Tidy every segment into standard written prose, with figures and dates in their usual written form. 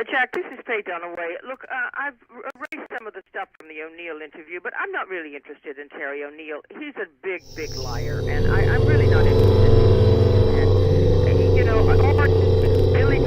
Jack, this is Faye Dunaway. Look, I've erased some of the stuff from the O'Neill interview, but I'm not really interested in Terry O'Neill. He's a big, big liar, and I'm really not interested in him. And, you know, all I really...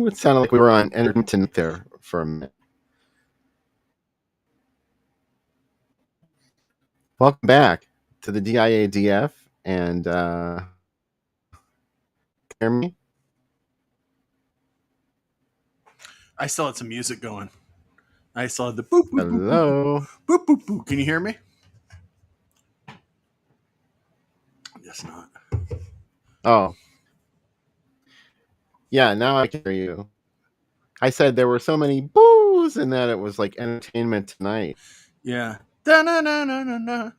It sounded like we were on entertainment there for a minute. Welcome back to the DIADF, and hear me? I still had some music going. I still had the boop, boop, Hello. boop, boop, boop, boop. Can you hear me? Guess not. Oh. Yeah, now I can hear you. I said there were so many boos and that it was like entertainment tonight. Yeah. Da-na-na-na-na-na.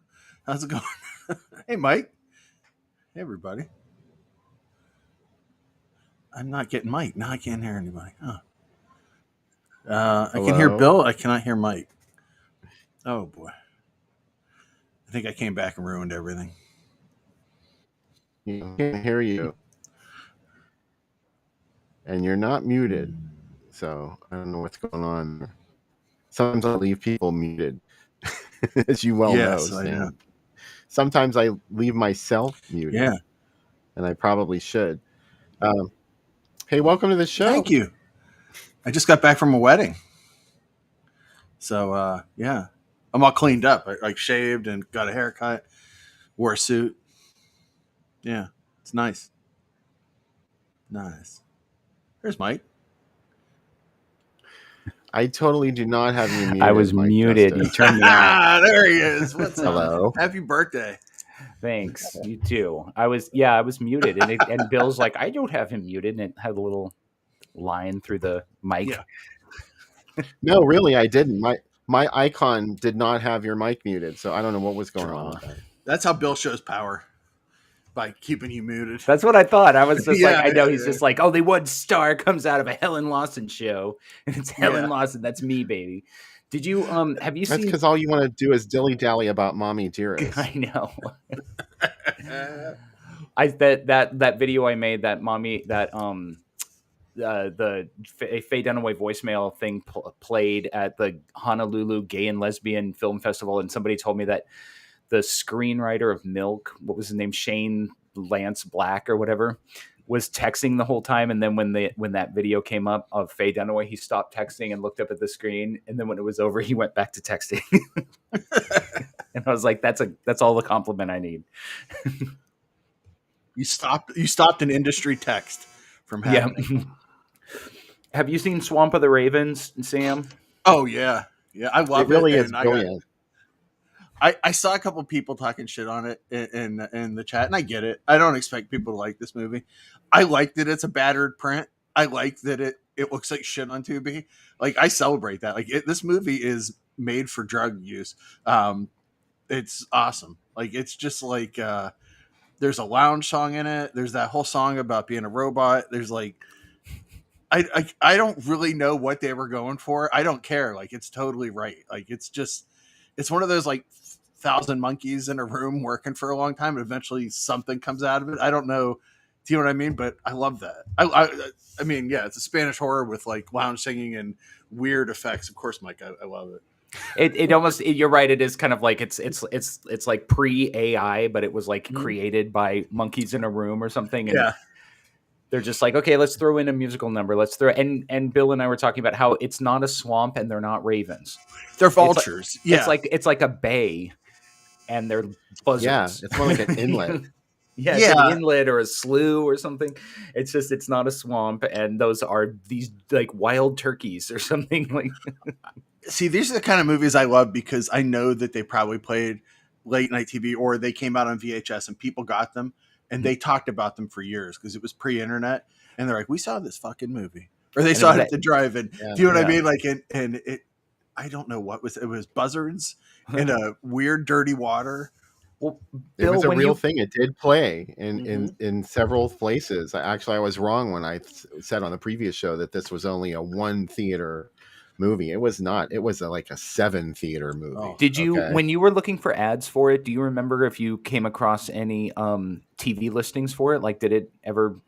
How's it going? Hey, Mike. Hey, everybody. I'm not getting Mike. Now I can't hear anybody. Huh. I can hear Bill. I cannot hear Mike. Oh, boy. I think I came back and ruined everything. I can't hear you. And you're not muted. So I don't know what's going on. Sometimes I leave people muted, as you well know, Sam. Sometimes I leave myself muted. Yeah. And I probably should. Hey, welcome to the show. Thank you. I just got back from a wedding. So, yeah. I'm all cleaned up. I shaved and got a haircut, wore a suit. Yeah. It's nice. Nice. There's Mike. I totally do not have you muted. I was muted. You turned me on. There he is. What's Hello. up? Happy birthday. Thanks. You too. I was muted, and Bill's like, I don't have him muted, and it had a little line through the mic. Yeah. No, really, I didn't. My icon did not have your mic muted, so I don't know what was going on with that. That's how Bill shows power, by keeping you muted. That's what I thought. I was just I know he's just like, the one star comes out of a Helen Lawson show, and it's Helen Lawson. That's me, baby. Did you have you seen? That's because all you want to do is dilly dally about Mommy Dearest. I know. that video I made, that mommy, that the Faye Dunaway voicemail thing played at the Honolulu Gay and Lesbian Film Festival, and somebody told me that the screenwriter of Milk, what was his name, Shane Lance Black or whatever, was texting the whole time, and then when that video came up of Faye Dunaway, he stopped texting and looked up at the screen, and then when it was over, he went back to texting. And I was like, that's all the compliment I need. You stopped an industry text from happening. Yeah. Have you seen Swamp of the Ravens, Sam? Oh yeah, I love it. Really is brilliant. I saw a couple people talking shit on it in the chat, and I get it. I don't expect people to like this movie. I like that it's a battered print. I like that it looks like shit on Tubi. Like, I celebrate that. Like, this movie is made for drug use. It's awesome. Like, it's just like there's a lounge song in it. There's that whole song about being a robot. There's like I don't really know what they were going for. I don't care. Like, it's totally right. Like, it's one of those like 1,000 monkeys in a room working for a long time, and eventually something comes out of it. I don't know. Do you know what I mean? But I love that. I mean, yeah, it's a Spanish horror with like lounge singing and weird effects. Of course, Mike, I love it. It almost, you're right. It is kind of like it's like pre-AI, but it was like created by monkeys in a room or something. And they're just like, okay, let's throw in a musical number. Let's throw and Bill and I were talking about how it's not a swamp and they're not ravens. They're vultures. It's like a bay, and they're buzzards. Yeah, it's more like an inlet. It's an inlet or a slough or something. It's just, it's not a swamp, and those are these like wild turkeys or something like. See, these are the kind of movies I love because I know that they probably played late night TV or they came out on VHS and people got them and they talked about them for years because it was pre-internet. And they're like, we saw this fucking movie, or they saw it at the drive-in. Do you know what I mean? Like, and it, I don't know what was, it was buzzards in a weird dirty water. Well, Bill, it was a real thing. It did play in several places. I was wrong when I said on the previous show that this was only a 1 theater movie. It was not. It was like a 7 theater movie. Oh, did you, when you were looking for ads for it, do you remember if you came across any TV listings for it? Like, did it ever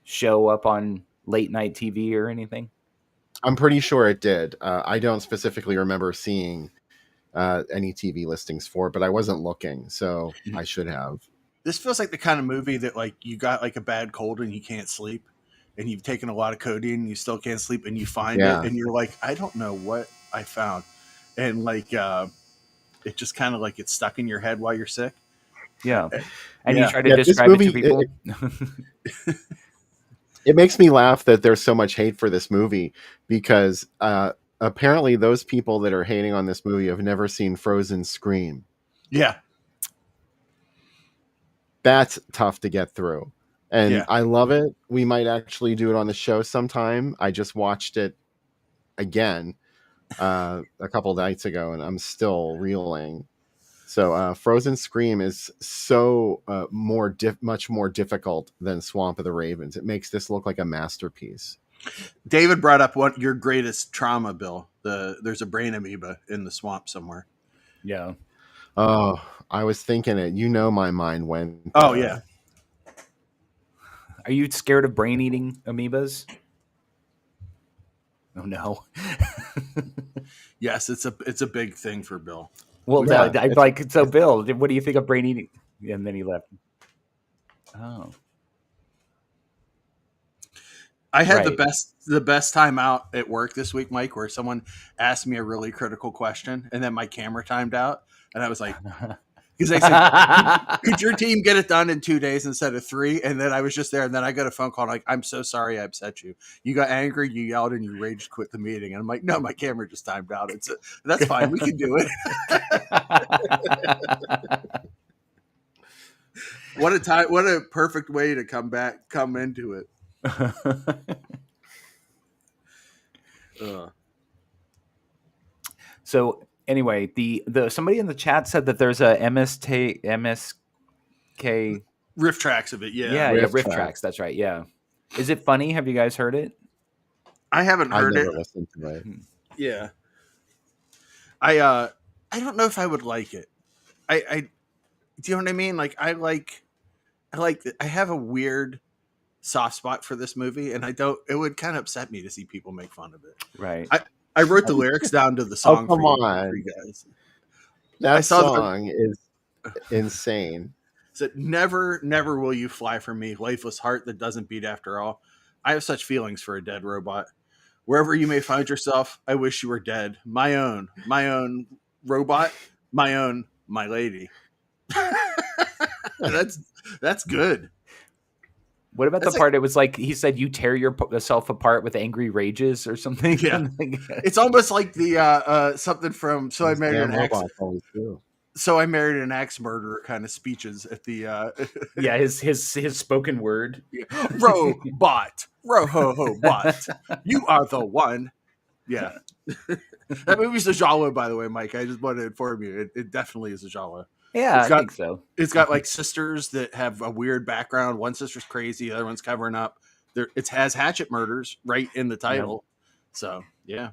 show up on late night TV or anything? I'm pretty sure it did. I don't specifically remember seeing any TV listings for it, but I wasn't looking, so I should have. This feels like the kind of movie that like you got like a bad cold and you can't sleep, and you've taken a lot of codeine and you still can't sleep, and you find it and you're like, I don't know what I found. And like it just kind of like gets stuck in your head while you're sick. Yeah. And you try to describe it to people. It makes me laugh that there's so much hate for this movie because apparently those people that are hating on this movie have never seen Frozen Scream. Yeah. That's tough to get through. And I love it. We might actually do it on the show sometime. I just watched it again a couple nights ago, and I'm still reeling. So Frozen Scream is so much more difficult than Swamp of the Ravens. It makes this look like a masterpiece. David brought up what your greatest trauma, Bill. There's a brain amoeba in the swamp somewhere. Yeah. Oh, I was thinking it. You know, my mind went. Oh yeah. Are you scared of brain-eating amoebas? Oh no. Yes, it's a big thing for Bill. Well, so Bill, what do you think of brain-eating? And then he left. Oh. I had the best time out at work this week, Mike, where someone asked me a really critical question, and then my camera timed out, and I was like, because they said, could your team get it done in 2 days instead of 3? And then I was just there, and then I got a phone call like, I'm so sorry I upset you. You got angry, you yelled, and you rage quit the meeting. And I'm like, no, my camera just timed out. That's fine. We can do it. What a perfect way to come into it. So anyway, the somebody in the chat said that there's a MSK riff tracks of it. Riff tracks. That's right. Yeah. Is it funny? Have you guys heard it? I haven't heard it. I've never listened to it. Yeah. I don't know if I would like it. I do you know what I mean? Like I have a weird soft spot for this movie, and it would kind of upset me to see people make fun of it. Right. I wrote the lyrics down to the song for you guys. That song is insane. Said, never, never will you fly from me, lifeless heart that doesn't beat after all. I have such feelings for a dead robot. Wherever you may find yourself, I wish you were dead. My own robot, my lady. That's good. What about the part? It was like he said, "You tear yourself apart with angry rages" or something. Yeah, it's almost like the something from So I Married an Axe. So I Married an Axe Murderer kind of speeches at the. Yeah, his spoken word. Yeah. Robot, bot, you are the one. Yeah, that movie's a genre, by the way, Mike. I just want to inform you, it definitely is a genre. Yeah, I think so. It's got like sisters that have a weird background. One sister's crazy, the other one's covering up. It has hatchet murders right in the title. Yep. So yeah.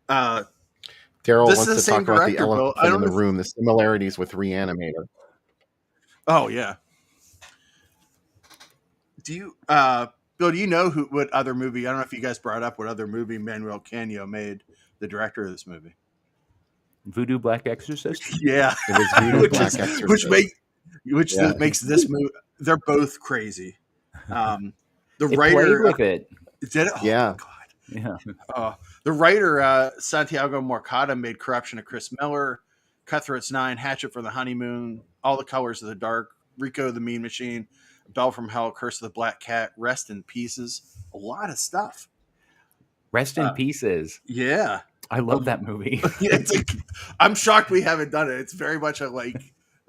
Daryl wants to talk about the elephant in the room, the similarities with Reanimator. Oh yeah. Do you, Bill? Do you know what other movie? I don't know if you guys brought up what other movie Manuel Canio made, the director of this movie. Voodoo Black Exorcist. Yeah, it was Voodoo Black Exorcist, which makes this movie. They're both crazy. The it writer played with it. Did it? Oh, yeah. God. Yeah. The writer Santiago Morcada made Corruption of Chris Miller, Cutthroats 9, Hatchet for the Honeymoon, All the Colors of the Dark, Rico the Mean Machine, Bell from Hell, Curse of the Black Cat, Rest in Pieces. A lot of stuff. Rest in Pieces. Yeah. I love that movie. I'm shocked we haven't done it. It's very much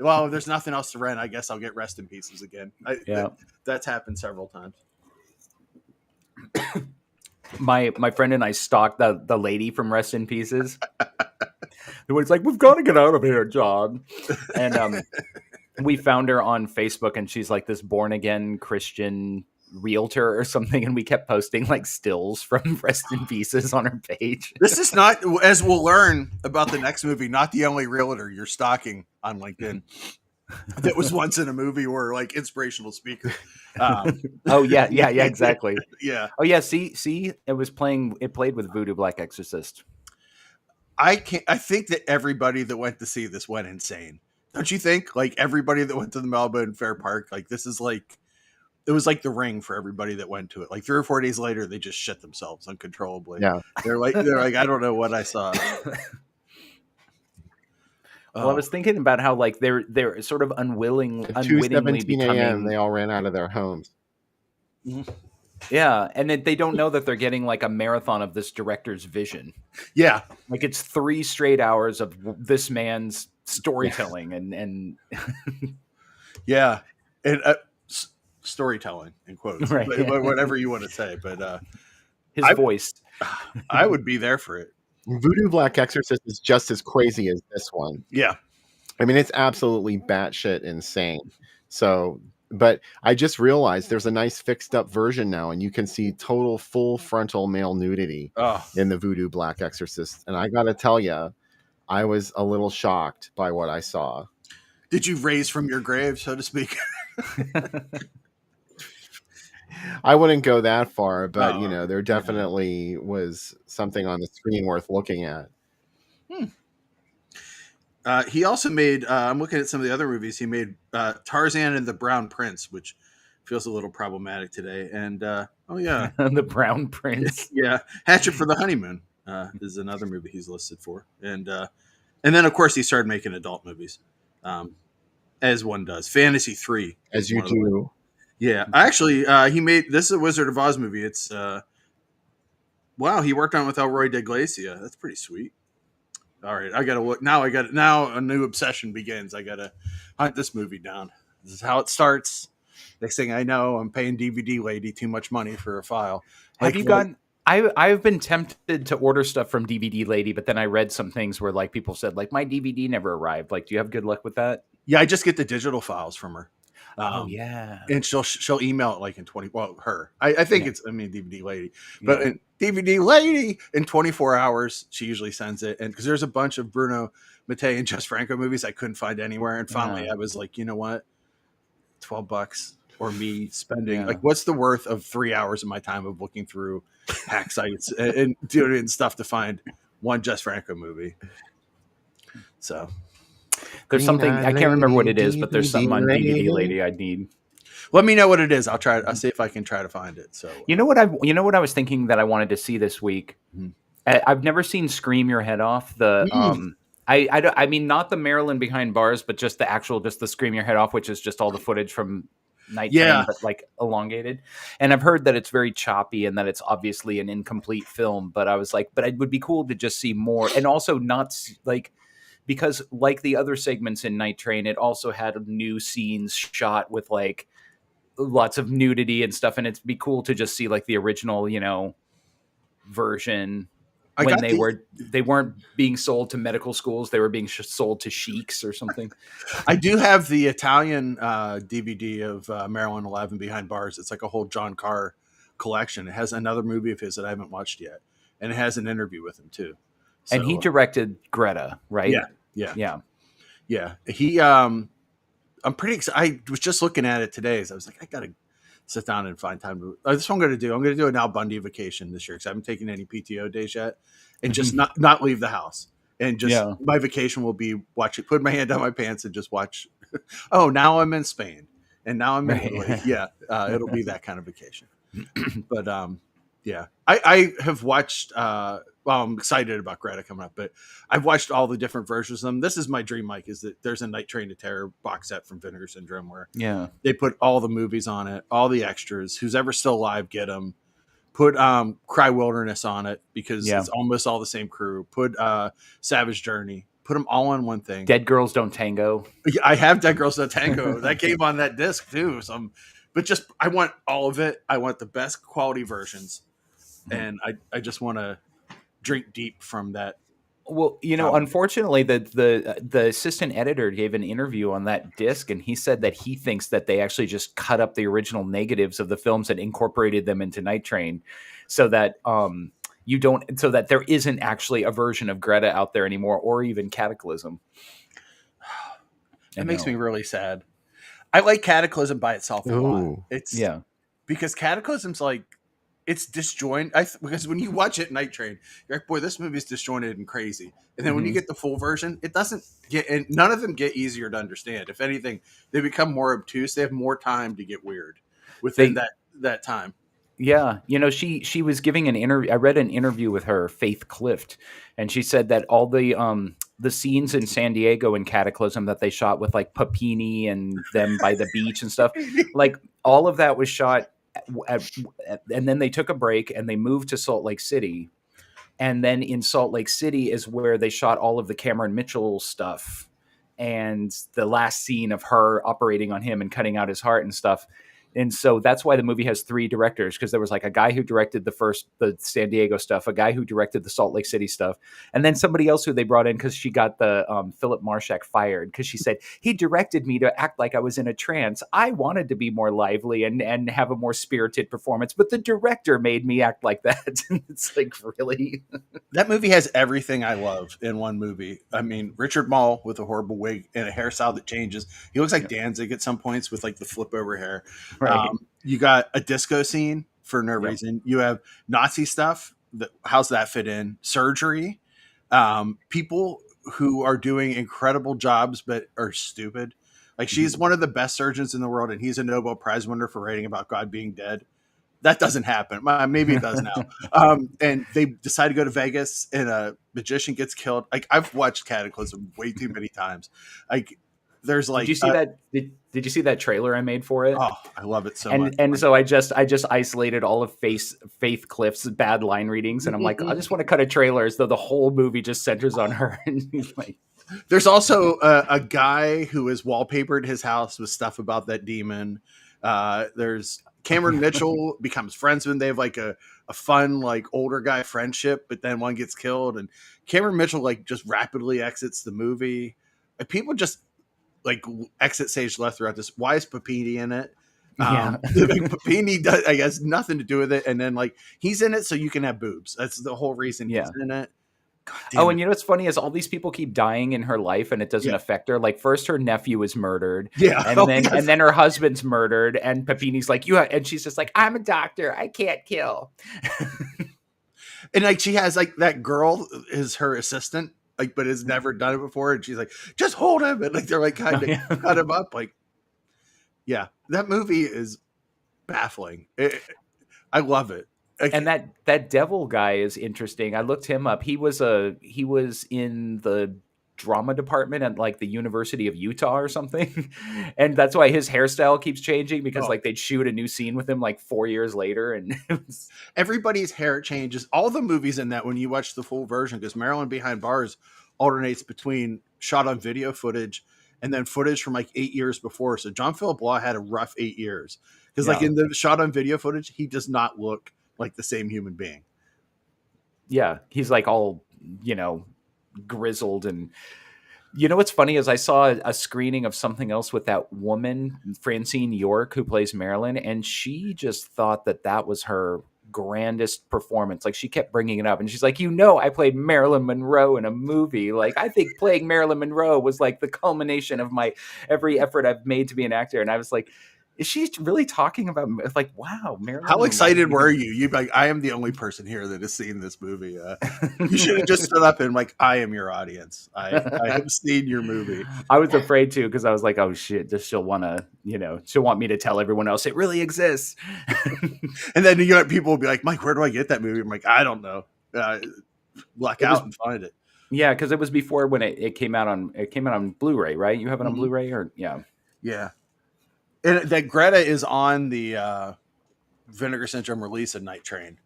well, if there's nothing else to rent, I guess I'll get Rest in Pieces again. That's happened several times. My friend and I stalked the lady from Rest in Pieces. It's like, we've got to get out of here, John. And we found her on Facebook, and she's like this born again Christian realtor or something, and we kept posting like stills from Rest in Pieces on her page. This is not, as we'll learn about the next movie, not the only realtor you're stalking on LinkedIn. That was once in a movie or like inspirational speaker. Oh yeah, exactly. Yeah. Oh yeah. See, it played with Voodoo Black Exorcist. I think that everybody that went to see this went insane. Don't you think? Like everybody that went to the Melbourne Fair Park, like this is like, it was like The Ring for everybody that went to it. Like 3 or 4 days later, they just shit themselves uncontrollably. Yeah. They're like, I don't know what I saw. Well, I was thinking about how like they're sort of unwittingly becoming. They all ran out of their homes. Yeah, and they don't know that they're getting like a marathon of this director's vision. Yeah, like it's 3 straight hours of this man's storytelling and yeah, and storytelling in quotes, right, but whatever you want to say. But his voice, I would be there for it. Voodoo Black Exorcist is just as crazy as this one. Yeah. I mean, it's absolutely batshit insane. So, but I just realized there's a nice fixed up version now, and you can see total full frontal male nudity in the Voodoo Black Exorcist. And I got to tell you, I was a little shocked by what I saw. Did you raise from your grave, so to speak? I wouldn't go that far, but there definitely was something on the screen worth looking at. He also made, I'm looking at some of the other movies, he made Tarzan and the Brown Prince, which feels a little problematic today. And, The Brown Prince. Yeah. Hatchet for the Honeymoon is another movie he's listed for. And then, of course, he started making adult movies, as one does. Fantasy 3. As you do. Yeah, actually, he made this is a Wizard of Oz movie. It's wow, he worked on it with Elroy de Glacia. That's pretty sweet. All right, I gotta look now. Now a new obsession begins. I gotta hunt this movie down. This is how it starts. Next thing I know, I'm paying DVD Lady too much money for a file. Have you gotten? I've been tempted to order stuff from DVD Lady, but then I read some things where like people said like my DVD never arrived. Like, do you have good luck with that? Yeah, I just get the digital files from her. Yeah, and she'll email it like in 20. Well, her. I think it's DVD Lady, but DVD Lady in 24 hours she usually sends it. And because there's a bunch of Bruno Mattei and Jess Franco movies I couldn't find anywhere, and finally I was like, you know what, $12 or me spending like what's the worth of 3 hours of my time of looking through hack sites and doing stuff to find one Jess Franco movie. So. There's something I can't remember what it is, but there's something on DVD Lady I need. Let me know what it is. I'll try it. I'll see if I can try to find it. So you know what I was thinking that I wanted to see this week. Mm-hmm. I've never seen Scream Your Head Off. I mean not the Marilyn Behind Bars, but just the Scream Your Head Off, which is just all the footage from Night Train, but like elongated. And I've heard that it's very choppy and that it's obviously an incomplete film. But I was like, but it would be cool to just see more, and also not like. Because like the other segments in Night Train, it also had new scenes shot with like lots of nudity and stuff. And it'd be cool to just see like the original, version when they weren't being sold to medical schools. They were being sold to sheiks or something. I do have the Italian DVD of Marilyn 11 Behind Bars. It's like a whole John Carr collection. It has another movie of his that I haven't watched yet. And it has an interview with him too. So, and he directed Greta, right? Yeah. He, I'm pretty excited. I was just looking at it today. So I was like, I got to sit down and find time to. That's what I'm going to do. I'm going to do an Al Bundy vacation this year because I haven't taken any PTO days yet, and just not leave the house. And just my vacation will be put my hand down my pants and just watch. Oh, now I'm in Spain, and now I'm in Italy. Yeah, it'll be that kind of vacation. But I have watched. Well, I'm excited about Greta coming up, but I've watched all the different versions of them. This is my dream, Mike, is that there's a Night Train to Terror box set from Vinegar Syndrome where they put all the movies on it, all the extras. Who's ever still alive, get them. Put Cry Wilderness on it because it's almost all the same crew. Put Savage Journey. Put them all on one thing. Dead Girls Don't Tango. I have Dead Girls Don't Tango. That came on that disc too. But just I want all of it. I want the best quality versions, and I just want to drink deep from that. Well, unfortunately, the assistant editor gave an interview on that disc, and he said that he thinks that they actually just cut up the original negatives of the films and incorporated them into Night Train, so that so that there isn't actually a version of Greta out there anymore, or even Cataclysm. It makes me really sad. I like Cataclysm by itself a lot. It's because Cataclysm's like. It's disjointed. Because when you watch it, Night Train, you're like, boy, this movie is disjointed and crazy. And then when you get the full version, it doesn't get, and none of them get easier to understand. If anything, they become more obtuse. They have more time to get weird within that time. Yeah. She was giving an interview. I read an interview with her, Faith Clift, and she said that all the scenes in San Diego in Cataclysm that they shot with like Papini and them by the beach and stuff, like all of that was shot and then they took a break and they moved to Salt Lake City. And then in Salt Lake City is where they shot all of the Cameron Mitchell stuff and the last scene of her operating on him and cutting out his heart and stuff. And so that's why the movie has 3 directors, because there was like a guy who directed the San Diego stuff, a guy who directed the Salt Lake City stuff, and then somebody else who they brought in because she got the Philip Marshak fired because she said, he directed me to act like I was in a trance. I wanted to be more lively and have a more spirited performance, but the director made me act like that. It's like, really? That movie has everything I love in one movie. I mean, Richard Mall with a horrible wig and a hairstyle that changes. He looks like Danzig at some points with like the flip over hair. Right. You got a disco scene for no reason. You have Nazi stuff. How's that fit in? Surgery. People who are doing incredible jobs but are stupid. Like she's one of the best surgeons in the world, and he's a Nobel Prize winner for writing about God being dead. That doesn't happen. Maybe it does now. And they decide to go to Vegas, and a magician gets killed. Like I've watched Cataclysm way too many times. Like there's like. Did you see that? Did you see that trailer I made for it? Oh, I love it so much. And so I just isolated all of Faith Clift's bad line readings, and I'm like, I just want to cut a trailer as though the whole movie just centers on her. Like, there's also a guy who has wallpapered his house with stuff about that demon. There's Cameron Mitchell becomes friends with him. They have like a fun like older guy friendship, but then one gets killed, and Cameron Mitchell like just rapidly exits the movie. And people just like exit stage left throughout this. Why is Papini in it? Papini does, I guess, nothing to do with it. And then like he's in it so you can have boobs. That's the whole reason he's in it. And what's funny is all these people keep dying in her life, and it doesn't affect her. Like first, her nephew is murdered, and then her husband's murdered, and Papini's like, and she's just like, I'm a doctor, I can't kill. And like she has like that girl is her assistant. Like, but has never done it before, and she's like, "Just hold him," and like they're like kind of cut him up. Like, that movie is baffling. I love it. And that devil guy is interesting. I looked him up. He was in the drama department at like the University of Utah or something. And that's why his hairstyle keeps changing, because like they'd shoot a new scene with him like 4 years later. And everybody's hair changes. All the movies in that, when you watch the full version, because Maryland Behind Bars alternates between shot on video footage and then footage from like 8 years before. So John Philip Law had a rough 8 years, because like in the shot on video footage, he does not look like the same human being. Yeah, he's like all, you know, grizzled. And you know what's funny is I saw a screening of something else with that woman, Francine York, who plays Marilyn, and she just thought that that was her grandest performance. Like, she kept bringing it up, and she's like, you know, I played Marilyn Monroe in a movie. Like, I think playing Marilyn Monroe was like the culmination of my every effort I've made to be an actor. And I was like, is she really talking about, like, wow, Marilyn? How excited were you? You like, I am the only person here that has seen this movie. You should have just stood up and like, I am your audience. I have seen your movie. I was afraid to, because I was like, oh shit, she'll want to, you know, she'll want me to tell everyone else it really exists. And then you know, people will be like, Mike, where do I get that movie? I'm like, I don't know. Black out and find it. Yeah, because it was before when it came out on Blu-ray, right? You have it on Blu-ray, or yeah. And that Greta is on the Vinegar Syndrome release of Night Train.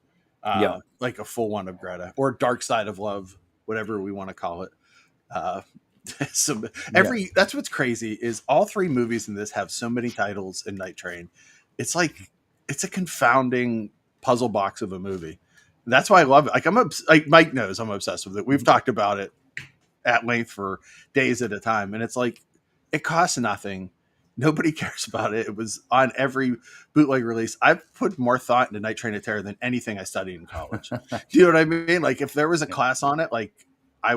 Like a full one of Greta, or Dark Side of Love, whatever we want to call it. That's what's crazy, is all three movies in this have so many titles in Night Train. It's like, it's a confounding puzzle box of a movie. And that's why I love it. Like Mike knows I'm obsessed with it. We've talked about it at length for days at a time. And it's like, it costs nothing. Nobody cares about it. It was on every bootleg release. I've put more thought into Night Train to Terror than anything I studied in college. Do you know what I mean? Like, if there was a class on it, like I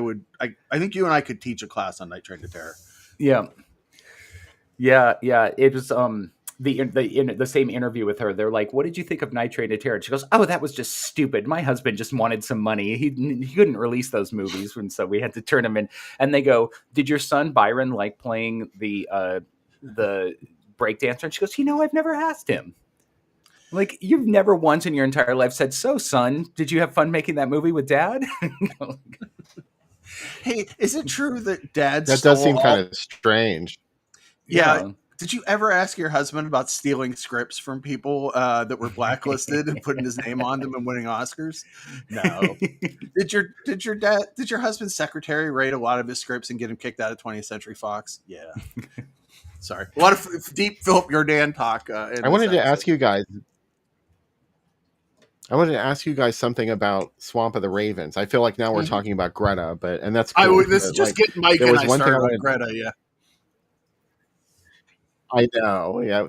think you and I could teach a class on Night Train to Terror. Yeah. It was the same interview with her. They're like, "What did you think of Night Train to Terror?" And she goes, "Oh, that was just stupid. My husband just wanted some money. He couldn't release those movies, and so we had to turn them in." And they go, "Did your son Byron like playing the breakdancer?" And she goes, "You know, I've never asked him." Like, you've never once in your entire life said, "So, son, did you have fun making that movie with Dad?" Hey, is it true that Dad? That does seem kind of strange. Yeah. Did you ever ask your husband about stealing scripts from people that were blacklisted and putting his name on them and winning Oscars? No. Did your husband's secretary write a lot of his scripts and get him kicked out of 20th Century Fox? Yeah. Sorry. A lot of deep Philip Jordan talk. I wanted to ask you guys something about Swamp of the Ravens. I feel like now we're talking about Greta, and that's cool. This is just getting Mike and I started on Greta, yeah. I know, yeah.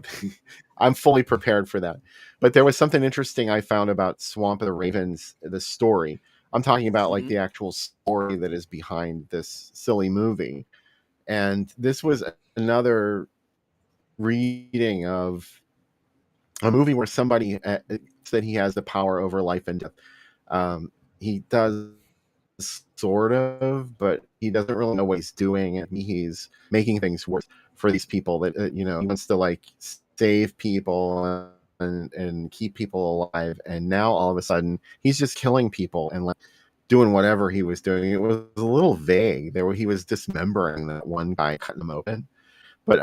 I'm fully prepared for that. But there was something interesting I found about Swamp of the Ravens, the story. I'm talking about like the actual story that is behind this silly movie. And this was another reading of a movie where somebody said he has the power over life and death. He does sort of, but he doesn't really know what he's doing, and he's making things worse for these people that he wants to like save people and keep people alive. And now all of a sudden he's just killing people and like doing whatever he was doing. It was a little vague. He was dismembering that one guy, cutting him open. But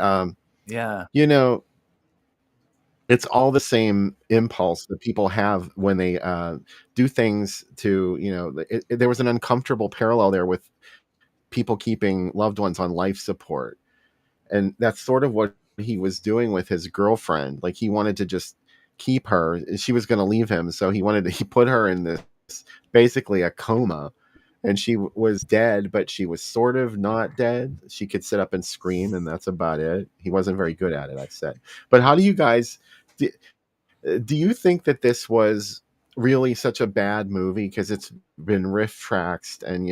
it's all the same impulse that people have when they do things to, there was an uncomfortable parallel there with people keeping loved ones on life support. And that's sort of what he was doing with his girlfriend. Like, he wanted to just keep her. She was going to leave him. So he put her in this, basically a coma, and she was dead, but she was sort of not dead. She could sit up and scream, and that's about it. He wasn't very good at it, I said. But how do you guys, do you think that this was really such a bad movie because it's been riff-traxed and,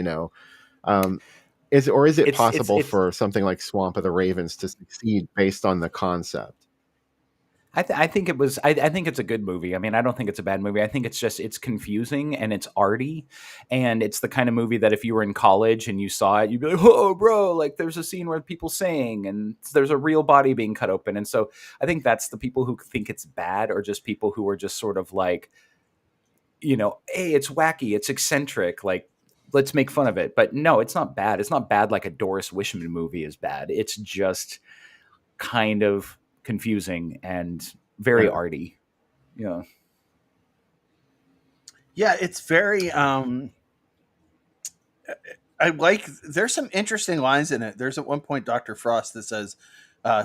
is it possible for something like Swamp of the Ravens to succeed based on the concept? I think it was. I think it's a good movie. I mean, I don't think it's a bad movie. I think it's confusing and it's arty, and it's the kind of movie that if you were in college and you saw it, you'd be like, "Oh, bro! Like, there's a scene where people sing and there's a real body being cut open." And so I think that's the people who think it's bad, or just people who are just sort of like, hey, it's wacky, it's eccentric, like. let's make fun of it. But no, it's not bad. It's not bad like a Doris Wishman movie is bad. It's just kind of confusing and very arty. Yeah. Yeah, it's very there's some interesting lines in it. There's at one point Dr. Frost that says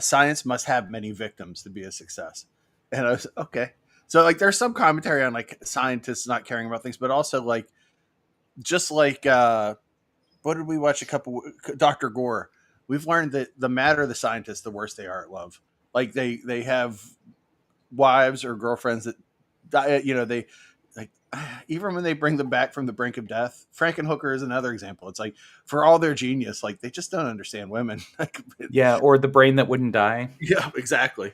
science must have many victims to be a success. And I was okay. So like there's some commentary on like scientists not caring about things, but also like just like what did we watch Dr. Gore. We've learned that the madder the scientists, the worse they are at love. Like they have wives or girlfriends that die, they like even when they bring them back from the brink of death. Frankenhooker is another example. It's like for all their genius, like they just don't understand women. Yeah, or The Brain That Wouldn't Die. Yeah, exactly.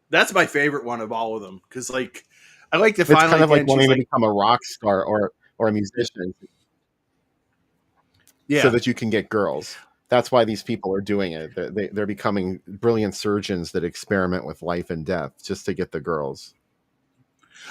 That's my favorite one of all of them because like I like to it's finally kind of like wanting to become a rock star or a musician, so that you can get girls. That's why these people are doing it. They're becoming brilliant surgeons that experiment with life and death just to get the girls.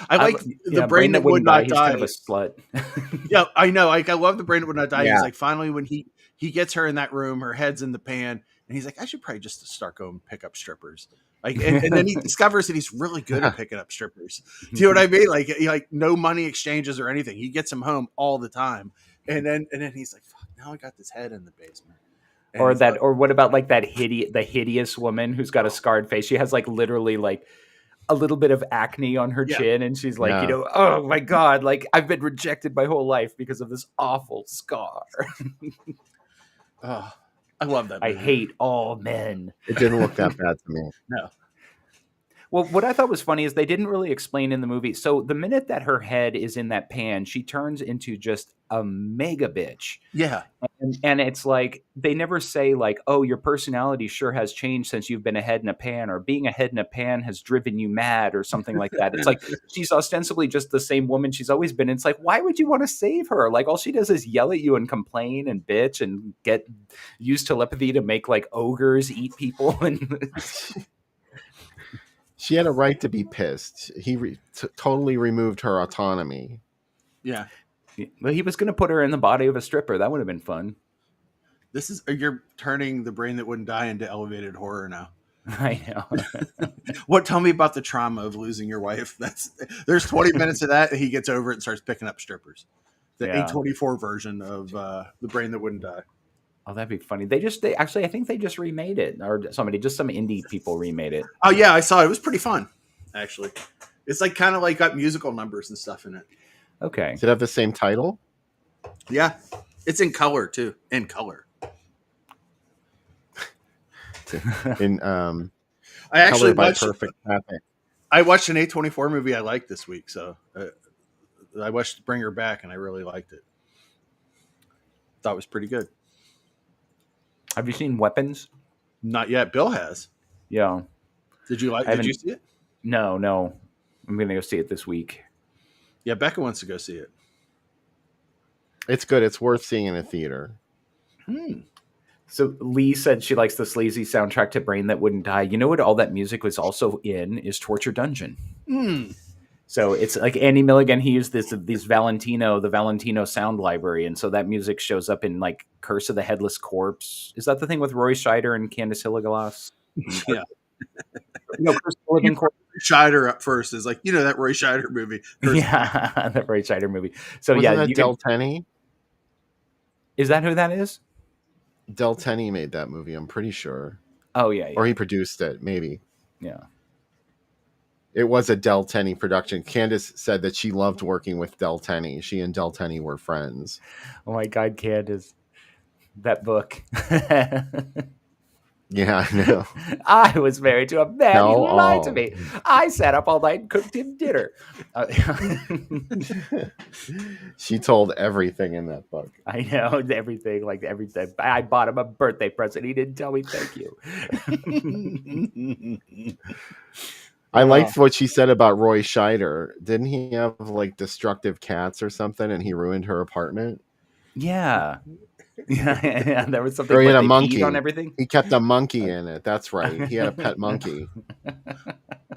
I like the brain that would not die. He's kind of a slut. Yeah, I know. Like I love the brain that would not die. Yeah. He's like finally when he gets her in that room, her head's in the pan, and he's like, I should probably just start going pick up strippers. Like, and then he discovers that he's really good at picking up strippers. Do you know what I mean? Like no money exchanges or anything. He gets them home all the time, and then he's like, fuck, now I got this head in the basement. And or what about like the hideous woman who's got a scarred face? She has like literally like a little bit of acne on her chin, and she's like, oh my God, like I've been rejected my whole life because of this awful scar. Oh, I love that movie. I hate all men. It didn't look that bad to me. No. Well, what I thought was funny is they didn't really explain in the movie. So the minute that her head is in that pan, she turns into just a mega bitch. Yeah. And it's like, they never say like, oh, your personality sure has changed since you've been a head in a pan, or being a head in a pan has driven you mad or something like that. It's like, she's ostensibly just the same woman she's always been. It's like, why would you want to save her? Like all she does is yell at you and complain and bitch and use telepathy to make like ogres eat people. And she had a right to be pissed. He totally removed her autonomy. Yeah. Well, he was going to put her in the body of a stripper. That would have been fun. You're turning The Brain That Wouldn't Die into elevated horror now. I know. Tell me about the trauma of losing your wife. There's 20 minutes of that, and he gets over it and starts picking up strippers. The A24 version of The Brain That Wouldn't Die. Oh, that'd be funny. I think they just remade it, or some indie people remade it. Oh yeah, I saw it. It was pretty fun, actually. It's like kind of like got musical numbers and stuff in it. Okay. Does it have the same title? Yeah, it's in color too. In color. I actually watched Perfect Traffic. I watched an A24 movie I liked this week, so I watched Bring Her Back, and I really liked it. Thought it was pretty good. Have you seen Weapons? Not yet. Bill has. Yeah. Did you see it? No. I'm going to go see it this week. Yeah, Becca wants to go see it. It's good. It's worth seeing in a theater. So Lee said she likes the sleazy soundtrack to Brain That Wouldn't Die. You know what all that music was also in is Torture Dungeon. So it's like Andy Milligan, he used the Valentino sound library. And so that music shows up in like Curse of the Headless Corpse. Is that the thing with Roy Scheider and Candice Hilleglass? Yeah. Curse of the Living Corpse. Scheider up first is like, that Roy Scheider movie. Yeah, that Roy Scheider movie. So Wasn't that Del Tenney? Is that who that is? Del Tenney made that movie, I'm pretty sure. Oh, yeah. Or he produced it, maybe. Yeah. It was a Del Tenney production. Candice said that she loved working with Del Tenney. She and Del Tenney were friends. Oh my God, Candice. That book. Yeah, I know. I was married to a man who lied to me. I sat up all night and cooked him dinner. She told everything in that book. I know, everything. Like everything. I bought him a birthday present. He didn't tell me thank you. I liked what she said about Roy Scheider. Didn't he have like destructive cats or something, and he ruined her apartment? Yeah. Yeah. There was something. Or he had a monkey on everything. He kept a monkey in it. That's right. He had a pet monkey.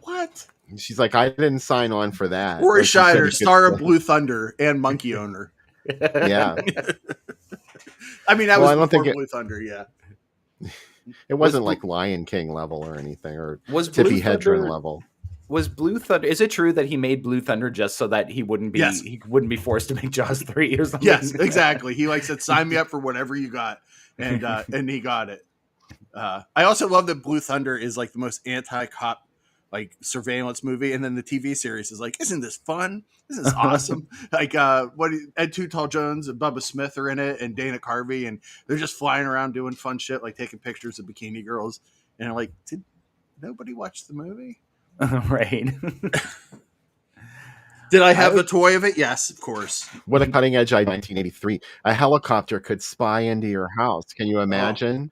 What? And she's like, I didn't sign on for that. Roy Scheider, star of Blue Thunder and monkey owner. Yeah. I mean, that was before Blue Thunder. Yeah. It wasn't like Lion King level or anything, or was Tippi Hedren level. Was Blue Thunder? Is it true that he made Blue Thunder just so that he wouldn't be forced to make Jaws 3 or something? Yes, exactly. He said, "Sign me up for whatever you got," and he got it. I also love that Blue Thunder is like the most anti-cop like surveillance movie, and then the TV series is like, "Isn't this fun? This is awesome!" Like Ed Too Tall Jones and Bubba Smith are in it, and Dana Carvey, and they're just flying around doing fun shit, like taking pictures of bikini girls. And I'm like, did nobody watch the movie? Right. Did I have the toy of it? Yes, of course. What a cutting edge idea! 1983. A helicopter could spy into your house. Can you imagine?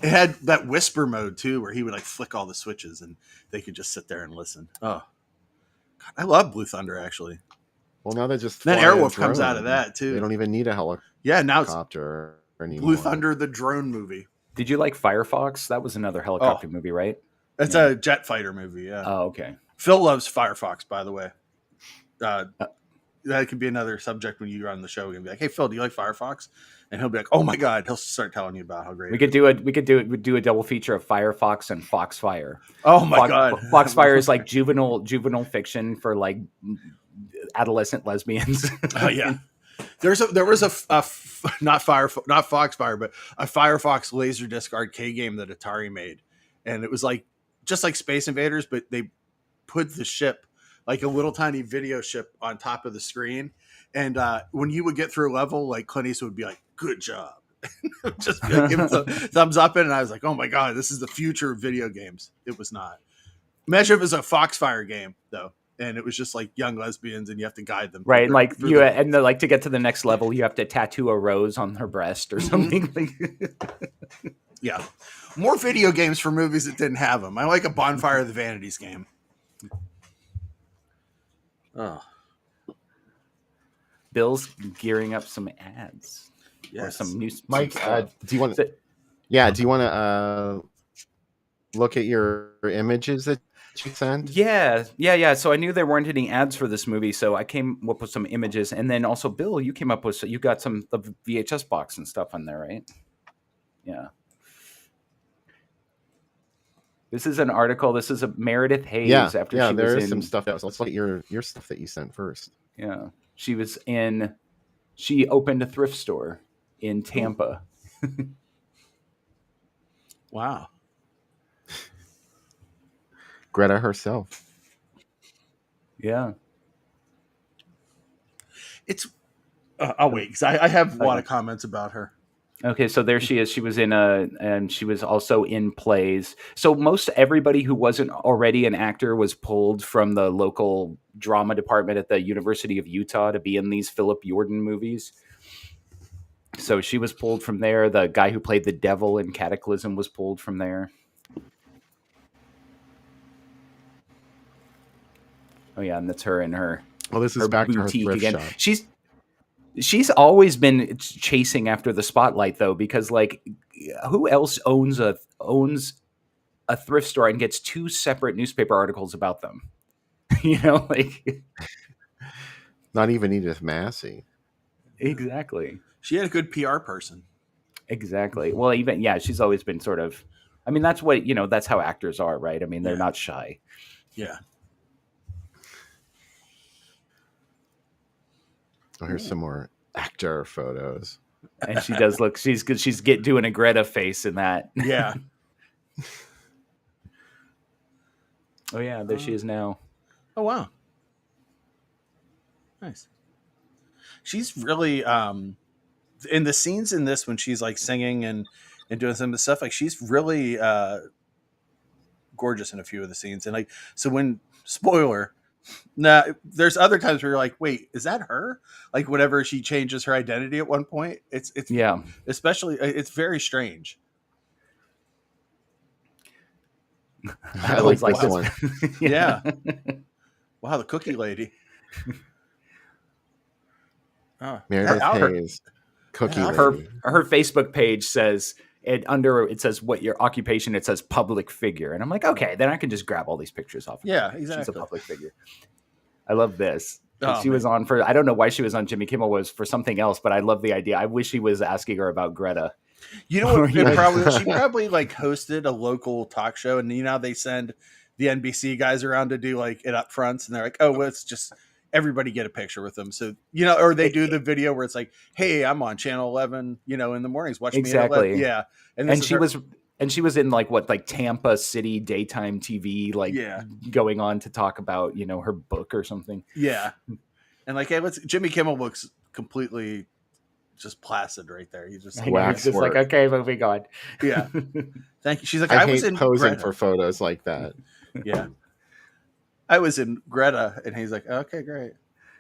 It had that whisper mode too, where he would like flick all the switches, and they could just sit there and listen. Oh, God, I love Blue Thunder actually. Well, now they're just then Airwolf comes out of that too. They don't even need a helicopter. Yeah, now it's anymore. Blue Thunder, the drone movie. Did you like Firefox? That was another helicopter movie, right? It's a jet fighter movie. Yeah. Oh, okay. Phil loves Firefox, by the way. That could be another subject when you're on the show. We're gonna be like, "Hey, Phil, do you like Firefox?" And he'll be like, "Oh my God!" He'll start telling you about how great. We could do a double feature of Firefox and Foxfire. Oh my God! Foxfire is like juvenile fiction for like adolescent lesbians. Oh yeah. There was a not Foxfire, but a Firefox Laserdisc arcade game that Atari made, and it was like just like Space Invaders, but they put the ship, like a little tiny video ship, on top of the screen, and when you would get through a level, like Clint Eastwood would be like, "Good job," just be like, give him a thumbs up, and I was like, "Oh my God, this is the future of video games." It was not. Imagine if it was a Foxfire game though. And it was just like young lesbians, and you have to guide them. Right. Like to get to the next level, you have to tattoo a rose on her breast or something. Yeah. More video games for movies that didn't have them. I like a Bonfire of the Vanities game. Oh. Bill's gearing up some ads. Yes. Or some news. Mike, do you want to look at your images that you sent? Yeah. So I knew there weren't any ads for this movie, so I came up with some images, and then also Bill, you came up with you got some the VHS box and stuff on there, right? Yeah. This is an article. This is a Meredith Hayes. After she there was is some stuff else. Let's look at your stuff that you sent first. Yeah, she opened a thrift store in Tampa. Wow. Greta herself. Yeah. It's. I'll wait because I have a lot of comments about her. Okay, so there she is. She was and she was also in plays. So most everybody who wasn't already an actor was pulled from the local drama department at the University of Utah to be in these Philip Jordan movies. So she was pulled from there. The guy who played the devil in Cataclysm was pulled from there. Oh yeah, and that's her in her. Well, this is back to her thrift again. Shop. She's always been chasing after the spotlight though, because like, who else owns a thrift store and gets two separate newspaper articles about them? Like not even Edith Massey. Exactly. She had a good PR person. Exactly. Well, she's always been sort of. I mean, that's what that's how actors are, right? I mean, they're not shy. Yeah. Oh, here's some more actor photos. And she does look. She's good. She's doing a Greta face in that. Yeah. Oh yeah, there she is now. Oh wow. Nice. She's really in the scenes in this when she's like singing and doing some of the stuff, like she's really gorgeous in a few of the scenes. And like, so when spoiler. Now, there's other times where you're like, wait, is that her? Like, whenever she changes her identity at one point, it's especially it's very strange. I like this one. Yeah. Wow, the cookie lady. Oh, Meredith Hayes, cookie lady. Her Facebook page says. It says what your occupation. It says public figure, and I'm like, okay, then I can just grab all these pictures off. Yeah, exactly. She's a public figure. I love this. She was on for, I don't know why she was on Jimmy Kimmel, was for something else, but I love the idea. I wish he was asking her about Greta. You know what? She probably like hosted a local talk show, and you know they send the NBC guys around to do like it up fronts, and they're like, oh, well, it's just everybody get a picture with them. So, you know, or they do the video where it's like, hey, I'm on channel 11, you know, in the mornings, watch me at 11. Yeah. And she was in like Tampa City daytime TV, like going on to talk about, you know, her book or something. Yeah. And like, hey, Jimmy Kimmel looks completely just placid right there. He's just like, okay, moving on. Yeah. Thank you. She's like, I was hate in posing Greta for photos like that. Yeah. I was in Greta, and he's like, okay, great.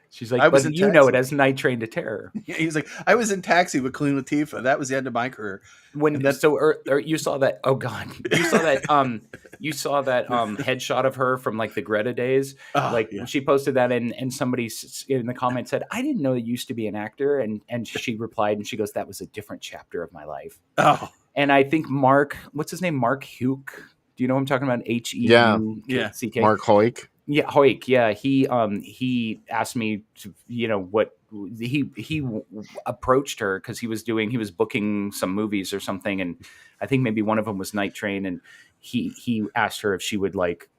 She's like, but you know it as Night Train to Terror. Yeah, he's like, I was in Taxi with Queen Latifah. That was the end of my career. You saw that? Oh God, you saw that? You saw that headshot of her from like the Greta days. She posted that, and somebody in the comments said, "I didn't know you used to be an actor," and she replied, and she goes, "That was a different chapter of my life." Oh, and I think what's his name? Mark Huke. Do you know who I'm talking about? H-E-U-C-K. Mark Hoyk. Yeah, Hoyk. Yeah, he asked me to, you know, what he approached her because he was booking some movies or something, and I think maybe one of them was Night Train, and he asked her if she would like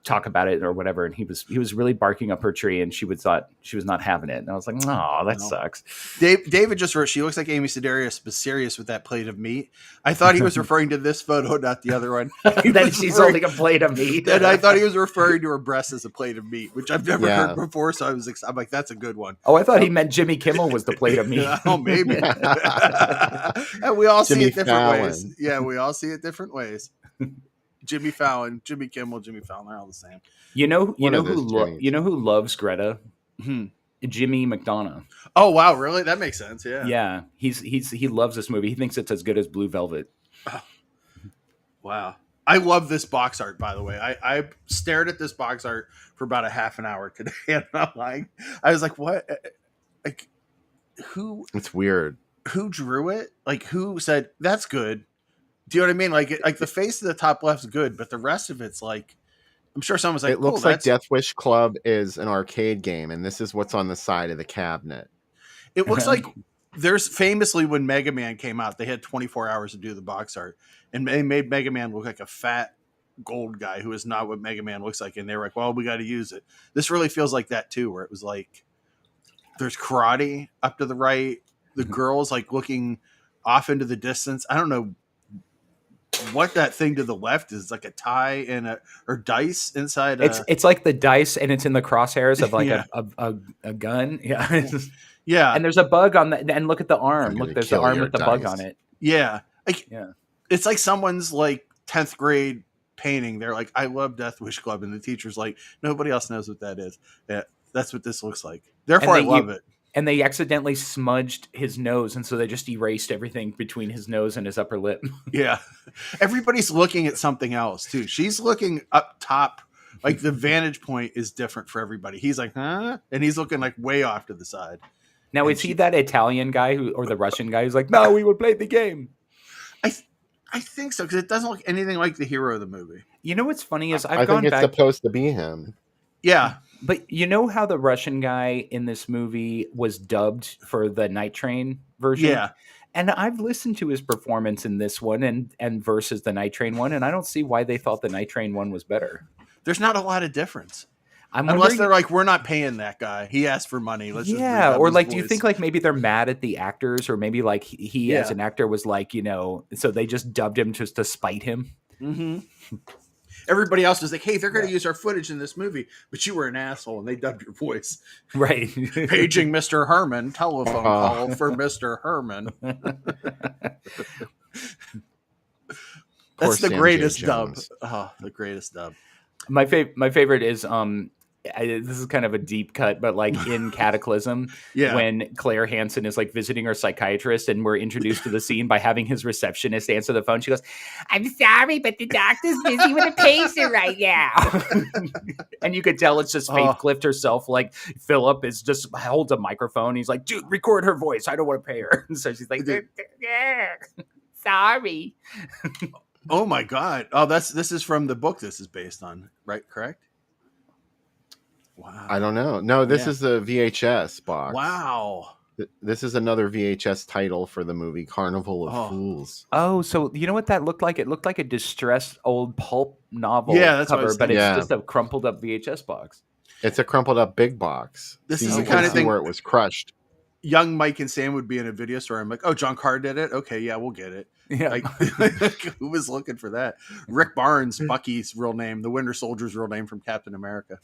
talk about it or whatever, and he was really barking up her tree, and she thought she was not having it, and I was like, oh, that sucks. David just wrote, she looks like Amy Sedaris, but serious with that plate of meat. I thought he was referring to this photo, not the other one. That she's holding a plate of meat. And I thought he was referring to her breast as a plate of meat, which I've never heard before, so I'm like, that's a good one. Oh, I thought he meant Jimmy Kimmel was the plate of meat. Oh, maybe. And we all see it different ways. Yeah, we all see it different ways. Jimmy Fallon, Jimmy Kimmel, Jimmy Fallon, they're all the same. You know who loves Greta? Jimmy McDonough. Oh wow, really? That makes sense. Yeah. Yeah, he loves this movie. He thinks it's as good as Blue Velvet. Oh, wow. I love this box art, by the way. I stared at this box art for about a half an hour today, and I was like, what? Like, who? It's weird. Who drew it? Like, who said that's good? Do you know what I mean? Like the face of the top left's good, but the rest of it's like, I'm sure someone's like, it looks like Death Wish Club is an arcade game, and this is what's on the side of the cabinet. It looks like there's famously when Mega Man came out, they had 24 hours to do the box art, and they made Mega Man look like a fat gold guy who is not what Mega Man looks like. And they were like, well, we got to use it. This really feels like that too, where it was like, there's karate up to the right. The girl's like looking off into the distance. I don't know what that thing to the left is, like a tie and or dice inside. It's like the dice, and it's in the crosshairs of like a gun. Yeah, yeah. And there's a bug on that. And look at the arm. Look, there's the arm with the bug on it. Yeah, It's like someone's like 10th grade painting. They're like, I love Death Wish Club, and the teacher's like, nobody else knows what that is. Yeah, that's what this looks like. Therefore, I love it. And they accidentally smudged his nose, and so they just erased everything between his nose and his upper lip. Yeah. Everybody's looking at something else, too. She's looking up top. Like, the vantage point is different for everybody. He's like, huh? And he's looking, like, way off to the side. Now, is he that Italian guy or the Russian guy who's like, no, we would play the game? I think so, because it doesn't look anything like the hero of the movie. You know what's funny is I think it's supposed to be him. Yeah. But you know how the Russian guy in this movie was dubbed for the Night Train version? Yeah. And I've listened to his performance in this one and versus the Night Train one, and I don't see why they thought the Night Train one was better. There's not a lot of difference. Unless they're like, we're not paying that guy. He asked for money. Let's just or like, do you think like maybe they're mad at the actors, or maybe like he as an actor was like, you know, so they just dubbed him just to spite him? Mm-hmm. Everybody else was like, hey, they're going to use our footage in this movie, but you were an asshole, and they dubbed your voice. Right. Paging Mr. Herman, telephone call for Mr. Herman. That's the greatest dub. Oh, the greatest dub. My favorite is this is kind of a deep cut, but like in Cataclysm, when Claire Hansen is like visiting her psychiatrist, and we're introduced to the scene by having his receptionist answer the phone. She goes, "I'm sorry, but the doctor's busy with a patient right now." And you could tell it's just Faith Clift herself. Like Philip is just holds a microphone. He's like, "Dude, record her voice. I don't want to pay her." And so she's like, "Sorry." Oh my God! Oh, this is from the book. This is based on, right? Correct. Wow. I don't know. No, this is the VHS box. Wow. This is another VHS title for the movie Carnival of Fools. Oh, so you know what that looked like? It looked like a distressed old pulp novel that's cover, but it's yeah. just a crumpled up VHS box. It's a crumpled up big box. This is the kind of see thing where it was crushed. Young Mike and Sam would be in a video store. I'm like, oh, John Carr did it? Okay, yeah, we'll get it. Yeah. Like, who was looking for that? Rick Barnes, Bucky's real name, the Winter Soldier's real name from Captain America.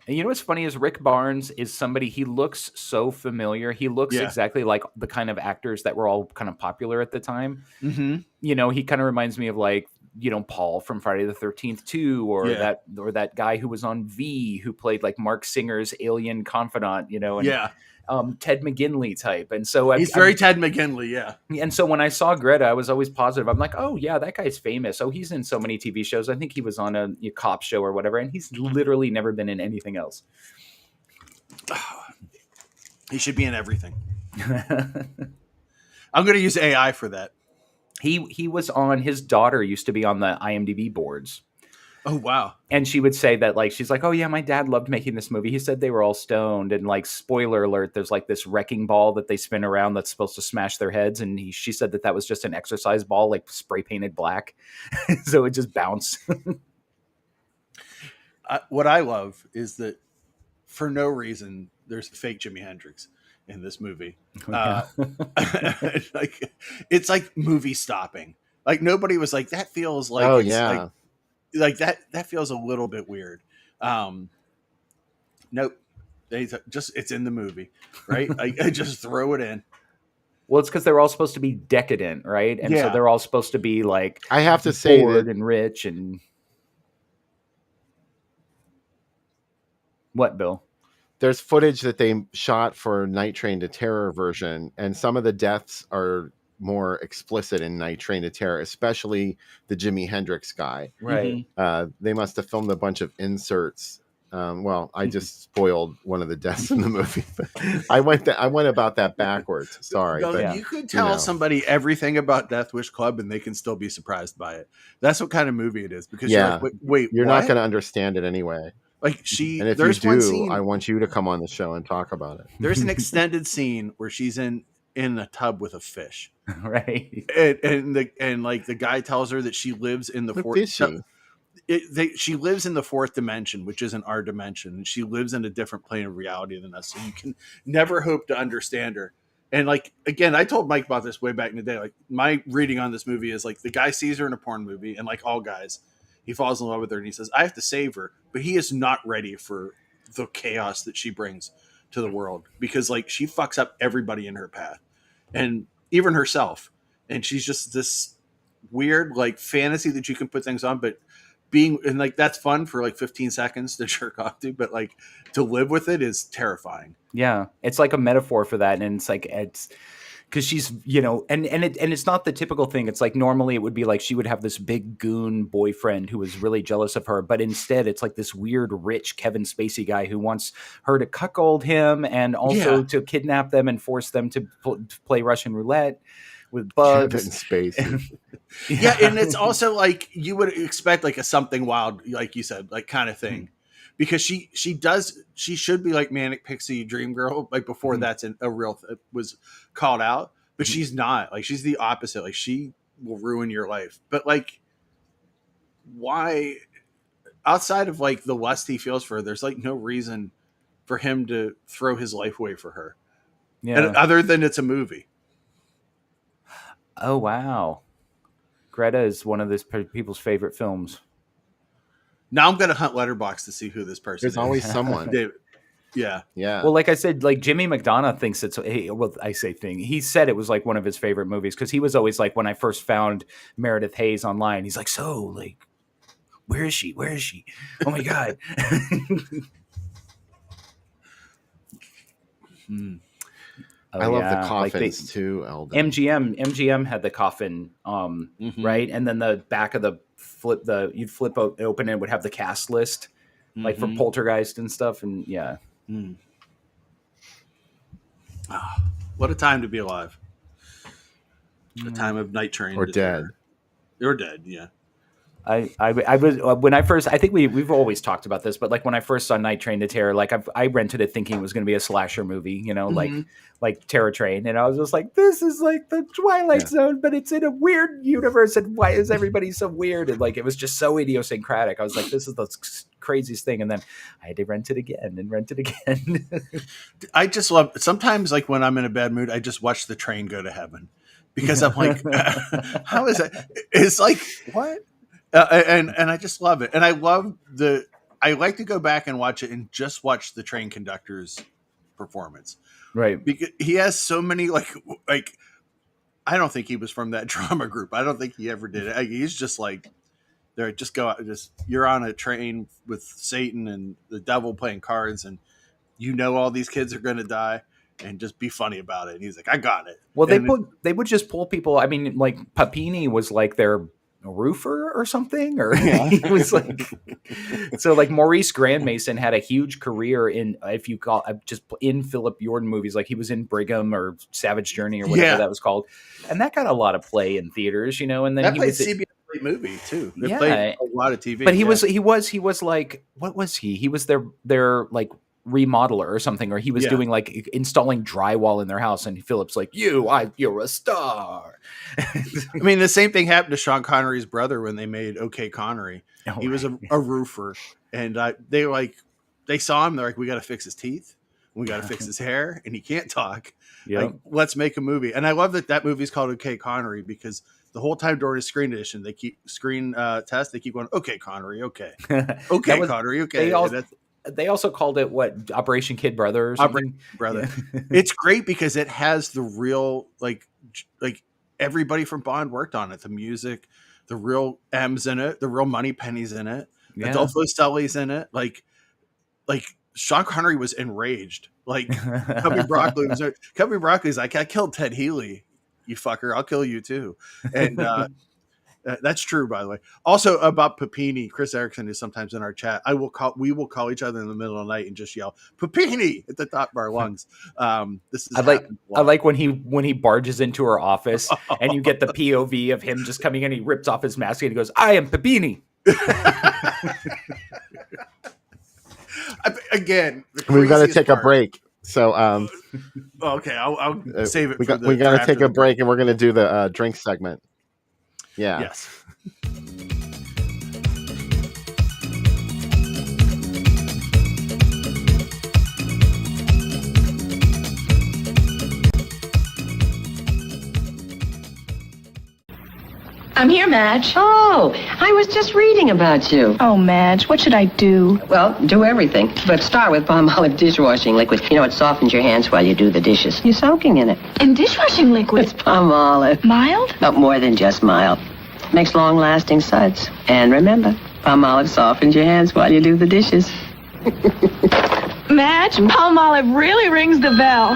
And you know what's funny is Rick Barnes is somebody, he looks so familiar. He looks exactly like the kind of actors that were all kind of popular at the time. Mm-hmm. You know, he kind of reminds me of like, you know, Paul from Friday the 13th 2, or that guy who was on V who played like Mark Singer's alien confidant, you know, and Ted McGinley type. And so he's very Ted McGinley. Yeah. And so when I saw Greta, I was always positive. I'm like, oh yeah, that guy's famous. Oh, he's in so many TV shows. I think he was on a cop show or whatever. And he's literally never been in anything else. He should be in everything. I'm going to use AI for that. He was on, his daughter used to be on the IMDb boards. Oh, wow. And she would say that, like, she's like, oh yeah, my dad loved making this movie. He said they were all stoned, and like, spoiler alert, there's like this wrecking ball that they spin around that's supposed to smash their heads. And she said that was just an exercise ball, like spray painted black. So it just bounced. What I love is that for no reason, there's a fake Jimi Hendrix in this movie. Like, it's like movie stopping. Like, nobody was like, that feels like, like that feels a little bit weird. Nope. It's in the movie, right? I just throw it in. Well, it's because they're all supposed to be decadent, right? And so they're all supposed to be like, I have to say that, and rich and what, Bill? There's footage that they shot for Night Train to Terror version, and some of the deaths are more explicit in Night Train to Terror, especially the Jimi Hendrix guy. Right. They must have filmed a bunch of inserts. Well, I just spoiled one of the deaths in the movie. I went about that backwards. Sorry. No, but, you could tell somebody everything about Death Wish Club and they can still be surprised by it. That's what kind of movie it is. Because you're like, wait, you're not going to understand it anyway. Like, and if you do, I want you to come on the show and talk about it. There's an extended scene where she's in a tub with a fish, right? And the guy tells her that she lives in the fourth. She lives in the fourth dimension, which isn't our dimension, and she lives in a different plane of reality than us. So you can never hope to understand her. And like, again, I told Mike about this way back in the day. Like, my reading on this movie is like, the guy sees her in a porn movie, and like all guys, he falls in love with her and he says, I have to save her. But he is not ready for the chaos that she brings to the world, because like, she fucks up everybody in her path and even herself. And she's just this weird like fantasy that you can put things on, but and like, that's fun for like 15 seconds to jerk off to, but like, to live with it is terrifying. Yeah. It's like a metaphor for that. And it's like, it's because she's, you know, and it's not the typical thing. It's like, normally it would be like she would have this big goon boyfriend who was really jealous of her, but instead it's like this weird rich Kevin Spacey guy who wants her to cuckold him and also to kidnap them and force them to play Russian roulette with bugs. Kevin Spacey. And it's also like, you would expect like a Something Wild, like you said, like kind of thing. Because she should be like Manic Pixie Dream Girl, like before that's a real was called out, but she's not. Like, she's the opposite. Like, she will ruin your life. But like, why, outside of like the lust he feels for her, there's like no reason for him to throw his life away for her. Yeah. And other than it's a movie. Oh, wow. Greta is one of this people's favorite films. Now I'm going to hunt Letterboxd to see who this person is. There's always someone. Yeah. Well, like I said, like Jimmy McDonough thinks it's, he said it was like one of his favorite movies, because he was always like, when I first found Meredith Hayes online, he's like, so like, where is she? Where is she? Oh my God. I love the coffins like too, Eldon. MGM had the coffin, right? And then the back of the you'd flip open and it would have the cast list, like for Poltergeist and stuff. And what a time to be alive. A time of Night Train. Or dead. Or dead, yeah. I was when I first, I think we've always talked about this, but like when I first saw Night Train to Terror, like I rented it thinking it was going to be a slasher movie, you know, like Terror Train, and I was just like, this is like the Twilight Zone, but it's in a weird universe, and why is everybody so weird? And like it was just so idiosyncratic. I was like, this is the craziest thing, and then I had to rent it again. I just love sometimes, like when I'm in a bad mood, I just watch the train go to heaven because I'm like, how is that? It's like what? And I just love it, and I like to go back and watch it and just watch the train conductor's performance, right? Because he has so many like I don't think he was from that drama group. I don't think he ever did it. He's just like there. Just go out. Just you're on a train with Satan and the devil playing cards, and you know all these kids are going to die, and just be funny about it. And he's like, I got it. Well, they would just pull people. I mean, like Papini was like their roofer or something, or he was like, so like Maurice Grandmason had a huge career in, if you call just in Philip Jordan movies, like he was in Brigham or Savage Journey or whatever that was called, and that got a lot of play in theaters, you know. And then that he played was CBS movie too. They played a lot of TV, but he was like, what was he? He was their like remodeler or something, or he was doing like installing drywall in their house, and Philip's like, you're a star. I mean, the same thing happened to Sean Connery's brother when they made OK Connery. He was a roofer, and they saw him, they're like, we got to fix his teeth, we got to fix his hair, and he can't talk. Like, let's make a movie. And I love that movie's called OK Connery, because the whole time during his screen edition, they keep test, they keep going, OK Connery, okay. Okay Connery, okay. They also called it Operation Kid Brother or something. Brother. It's great because it has the real like everybody from Bond worked on it. The music, the real M's in it, the real Money Penny's in it, Adolfo Stelli's in it. Like Sean Connery was enraged. Like Cubby Broccoli's like, I killed Ted Healy, you fucker. I'll kill you too. And that's true, by the way. Also about Papini, Chris Erickson is sometimes in our chat. We will call each other in the middle of the night and just yell Papini at the top of our lungs. This is I like when he barges into her office and you get the POV of him just coming in. He rips off his mask and he goes, "I am Papini." Again, we've got to take a break. So, okay, I'll save it. We got to take a break, and we're going to do the drink segment. Yeah. Yes. I'm here, Madge. Oh, I was just reading about you. Oh, Madge, what should I do? Well, do everything, but start with palm olive dishwashing liquid. You know, it softens your hands while you do the dishes. You're soaking in it. In dishwashing liquid? It's palm olive. Mild? But more than just mild. Makes long-lasting suds. And remember, palm olive softens your hands while you do the dishes. Madge, palm olive really rings the bell.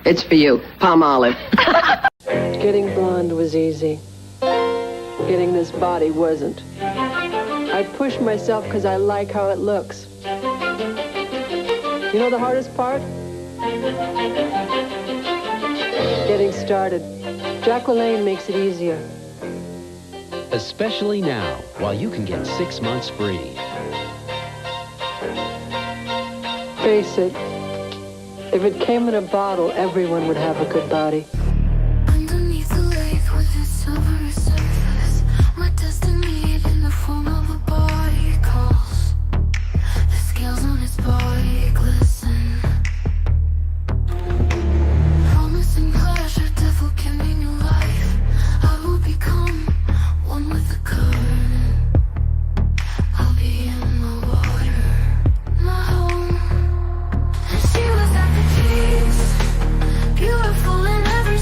It's for you, palm olive. Getting blonde was easy. Getting this body wasn't. I push myself because I like how it looks. You know the hardest part? Getting started. Jack LaLanne makes it easier. Especially now, while you can get 6 months free. Face it, if it came in a bottle, everyone would have a good body. Underneath the lake with its silvery surface, my destiny in the form of a body calls. The scales on its body glisten. Promising pleasure, devil, give me new life. I will become one with the current. I'll be in the water, my home. And she was at the keys, beautiful in every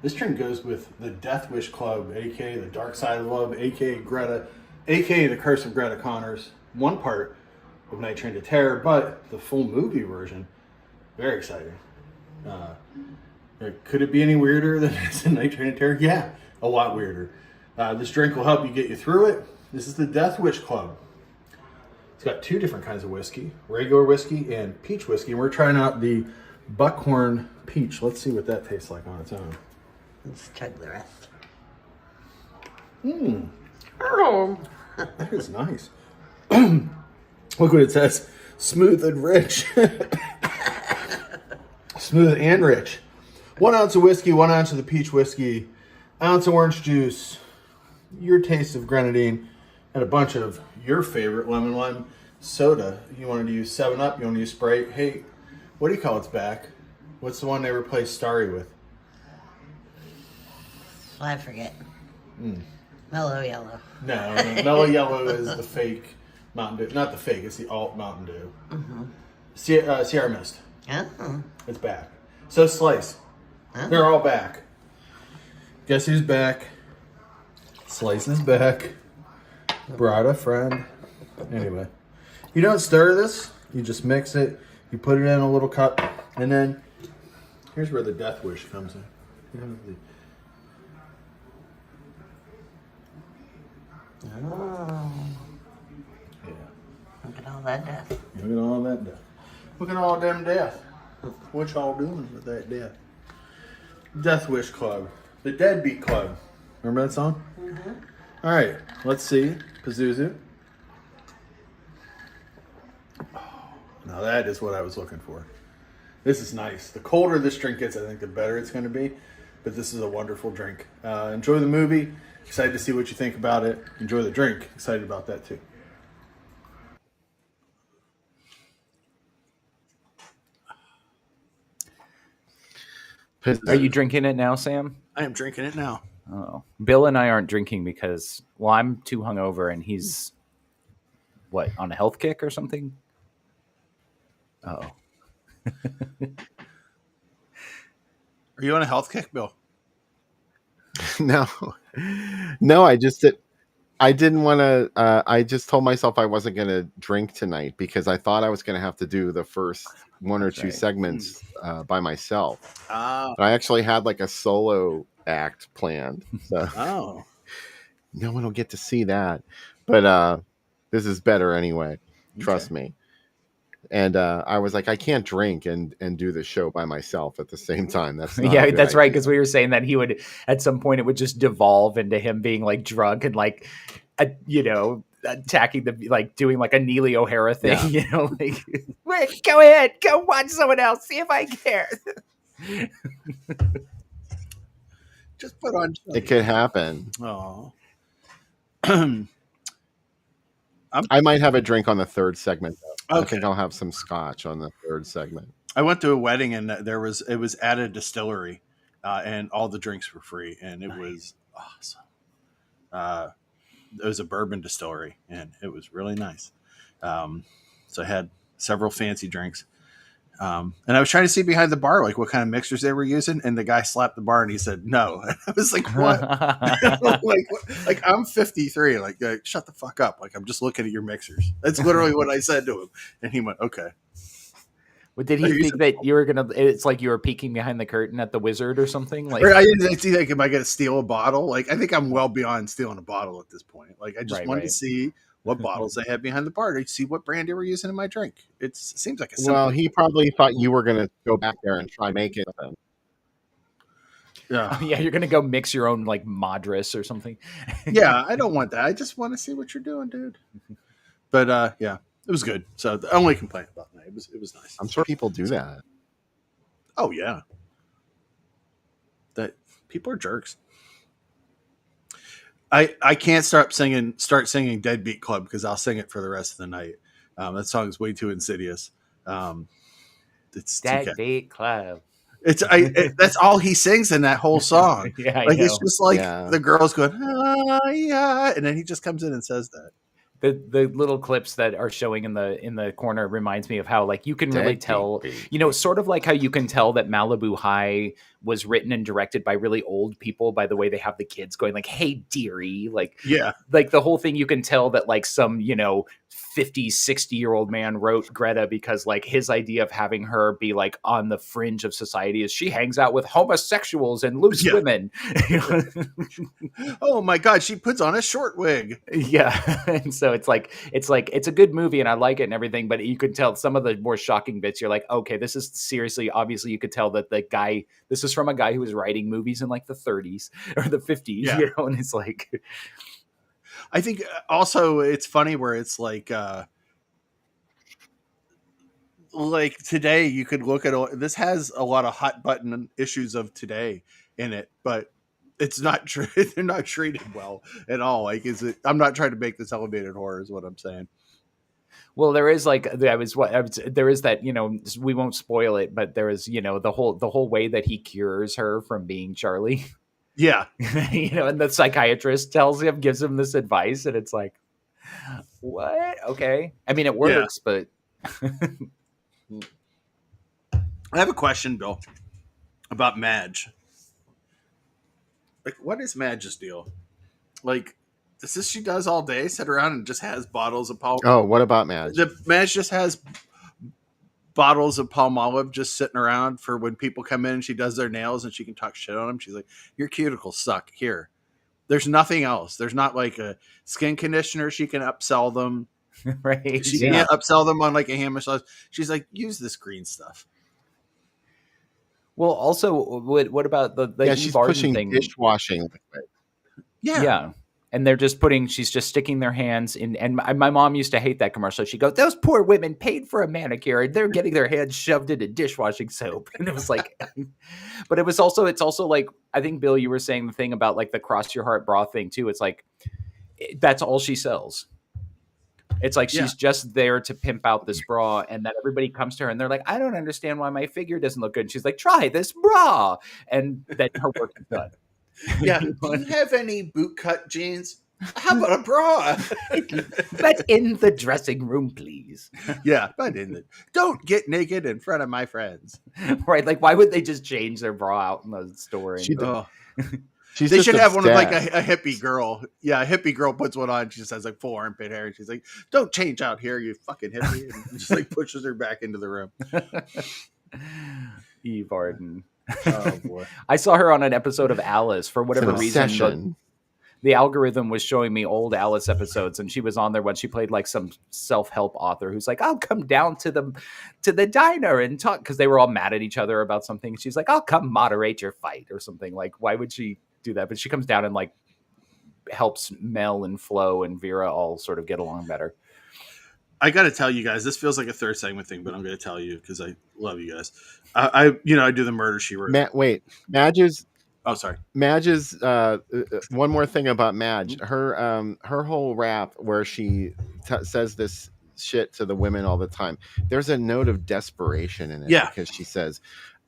This drink goes with the Death Wish Club, aka the Dark Side of Love, aka Greta, aka the Curse of Greta Connors. One part of Night Train to Terror, but the full movie version, very exciting. Could it be any weirder than it's in Night Train to Terror? Yeah, a lot weirder. This drink will help you get you through it. This is the Death Wish Club. It's got 2 different kinds of whiskey, regular whiskey and peach whiskey. And we're trying out the Buckhorn Peach. Let's see what that tastes like on its own. Let's chug the rest. That is nice. Look what it says. Smooth and rich. Smooth and rich. 1 ounce of whiskey, 1 ounce of the peach whiskey, ounce of orange juice, your taste of grenadine, and a bunch of your favorite lemon lime soda. You wanted to use 7-Up, you want to use Sprite. Hey, what do you call it's back? What's the one they replaced Starry with? I forget. Mellow Yellow. No, Mellow Yellow is the fake Mountain Dew. Not the fake, it's the alt Mountain Dew. Mm-hmm. Sierra Mist. Oh. It's back. So Slice. Oh. They're all back. Guess who's back? Slice is back. Brought a friend. Anyway. You don't stir this. You just mix it. You put it in a little cup. And then, here's where the Death Wish comes in. You have the... Oh. Yeah. Look at all that death. Look at all that death. Look at all them death. What y'all doing with that death? Death Wish Club. The Deadbeat Club. Remember that song? Mm-hmm. All right. Let's see. Pazuzu. Oh, now that is what I was looking for. This is nice. The colder this drink gets, I think the better it's going to be. But this is a wonderful drink. Enjoy the movie. Excited to see what you think about it. Enjoy the drink. Excited about that too. Are you drinking it now, Sam? I am drinking it now. Oh, Bill and I aren't drinking because, well, I'm too hungover and he's, what, on a health kick or something? Oh. Are you on a health kick, Bill? No, I didn't want to. I just told myself I wasn't going to drink tonight because I thought I was going to have to do the first 1 or 2 segments by myself. But I actually had like a solo act planned. So no one will get to see that. But this is better anyway. Trust me. And I was like, I can't drink and do the show by myself at the same time. That's not yeah, that's idea. right. Because we were saying that he would, at some point, it would just devolve into him being like drunk and like, attacking the, like doing like a Neely O'Hara thing. Yeah. Like, wait, go ahead, go watch someone else, see if I care. Just put on. It could happen. Oh. I might have a drink on the 3rd segment. Though. Okay. I think I'll have some scotch on the 3rd segment. I went to a wedding and it was at a distillery, and all the drinks were free, and it was awesome. It was a bourbon distillery, and it was really nice. So I had several fancy drinks, and I was trying to see behind the bar like what kind of mixers they were using, and the guy slapped the bar and he said no. And I was like, what? like I'm 53. Like shut the fuck up. Like I'm just looking at your mixers. That's literally what I said to him, and he went okay. Well, did he think that you were gonna? It's like you were peeking behind the curtain at the Wizard or something. Like I didn't see like, am I going to steal a bottle? Like I think I'm well beyond stealing a bottle at this point. Like I just wanted to see what bottles they had behind the bar to see what brand they were using in my drink. It seems like a simple. Well, he probably thought you were going to go back there and try make it. Yeah, yeah, you're gonna go mix your own like Madras or something. Yeah, I don't want that. I just want to see what you're doing, dude. But yeah. It was good. So the only complaint about that, it was nice. I'm sure people do that. Oh yeah. That people are jerks. I can't start singing Deadbeat Club because I'll sing it for the rest of the night. That song is way too insidious. It's Deadbeat Club. That's all he sings in that whole song. Yeah, like it's just like the girls going, ah, yeah, and then he just comes in and says that. the little clips that are showing in the corner reminds me of how like you can really tell, sort of like how you can tell that Malibu High was written and directed by really old people by the way they have the kids going like, "Hey, dearie," like the whole thing. You can tell that like some 50, 60-year-old man wrote Greta because like his idea of having her be like on the fringe of society is she hangs out with homosexuals and loose women. Oh my God, she puts on a short wig. Yeah. And so it's a good movie and I like it and everything, but you can tell some of the more shocking bits. You're like, okay, this is seriously, obviously you could tell that this is from a guy who was writing movies in like the 30s or the 50s, and it's like, I think also it's funny where it's like today you could look at this has a lot of hot button issues of today in it, but it's not true. They're not treated well at all. Like, I'm not trying to make this elevated horror is what I'm saying. Well, there is like there is that we won't spoil it, but there is the whole way that he cures her from being Charlie. Yeah, and the psychiatrist gives him this advice, and it's like, what? Okay, I mean it works, but I have a question, Bill, about Madge. Like, what is Madge's deal? Like, is this she does all day? Sit around and just has bottles of Palmolive? Oh, what about Madge? Madge just has bottles of Palmolive just sitting around for when people come in and she does their nails and she can talk shit on them. She's like, your cuticles suck. Here. There's nothing else. There's not like a skin conditioner. She can upsell them. Right. She can't upsell them on like a hand massage. She's like, use this green stuff. Well, also, what about the she's pushing thing? Dishwashing liquid. Yeah. And she's just sticking their hands in. And my mom used to hate that commercial. She goes, those poor women paid for a manicure and they're getting their hands shoved into dishwashing soap. And it was like, but it's also like, I think, Bill, you were saying the thing about like the cross your heart bra thing too. It's like, that's all she sells. It's like she's just there to pimp out this bra, and that everybody comes to her and they're like, I don't understand why my figure doesn't look good. And she's like, try this bra. And then her work is done. Yeah. Do you have any boot cut jeans? How about a bra? But in the dressing room, please. Yeah, but don't get naked in front of my friends. Right. Like, why would they just change their bra out in the store? They should have one of like a hippie girl. Yeah, a hippie girl puts one on. She just has like full armpit hair. And she's like, don't change out here, you fucking hippie. And just like pushes her back into the room. Eve Arden. Oh, boy. I saw her on an episode of Alice for whatever reason. The algorithm was showing me old Alice episodes, and she was on there when she played like some self-help author who's like, I'll come down to the diner and talk, because they were all mad at each other about something. She's like, I'll come moderate your fight or something. Like, why would she do that? But she comes down and like helps Mel and Flo and Vera all sort of get along better. I got to tell you guys, this feels like a third segment thing, but I'm going to tell you because I love you guys. I do the Murder She Wrote. Madge's. Oh, sorry. Madge's. One more thing about Madge. Her whole rap where she says this shit to the women all the time. There's a note of desperation in it. Yeah. Because she says,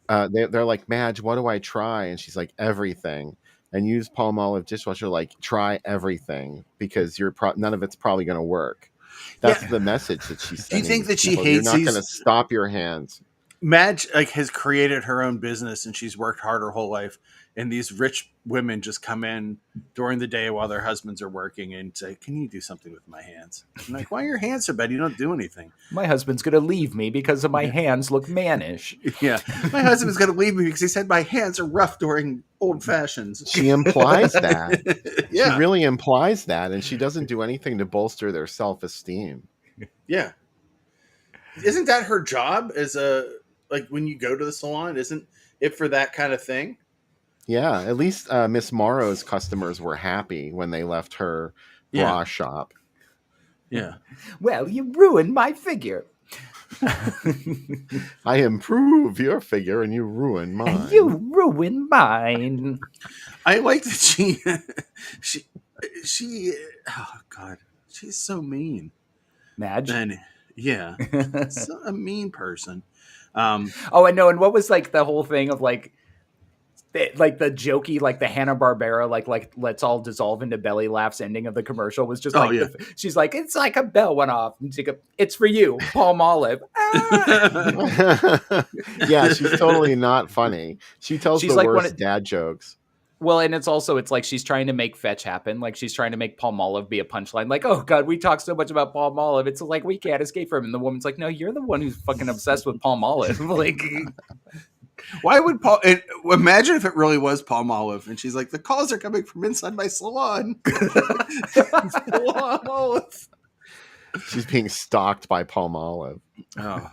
they're like, Madge, what do I try? And she's like, everything. And use Palmolive dishwasher, like, try everything because none of it's probably going to work. That's the message that she's sending. Do you think that she people. hates You're not going to stop your hands. Madge has created her own business and she's worked hard her whole life. And these rich women just come in during the day while their husbands are working and say, can you do something with my hands? I'm like, why are your hands so bad? You don't do anything. My husband's going to leave me because of my hands look mannish. Yeah. My husband's going to leave me because he said my hands are rough during old fashions. She implies that. Yeah. She really implies that. And she doesn't do anything to bolster their self-esteem. Yeah. Isn't that her job as when you go to the salon? Isn't it for that kind of thing? Yeah, at least Miss Morrow's customers were happy when they left her bra shop. Yeah. Well, you ruined my figure. I improve your figure and you ruin mine. And you ruin mine. I like that she oh God, she's so mean. Madge? Yeah. A mean person. I know. And what was like the whole thing of like, like the jokey, like the Hanna-Barbera, like let's all dissolve into belly laughs ending of the commercial was just she's like, it's like a bell went off. And she's like, it's for you, Palm Olive. Yeah, she's totally not funny. She tells She's the like worst dad jokes. Well, and it's like she's trying to make fetch happen. Like she's trying to make Palm Olive be a punchline. Like, oh God, we talk so much about Palm Olive. It's like we can't escape from him. And the woman's like, no, you're the one who's fucking obsessed with Palm Olive. Like, why would imagine if it really was Palm Olive? And she's like, the calls are coming from inside my salon. Palm Olive. She's being stalked by Palm Olive. Oh.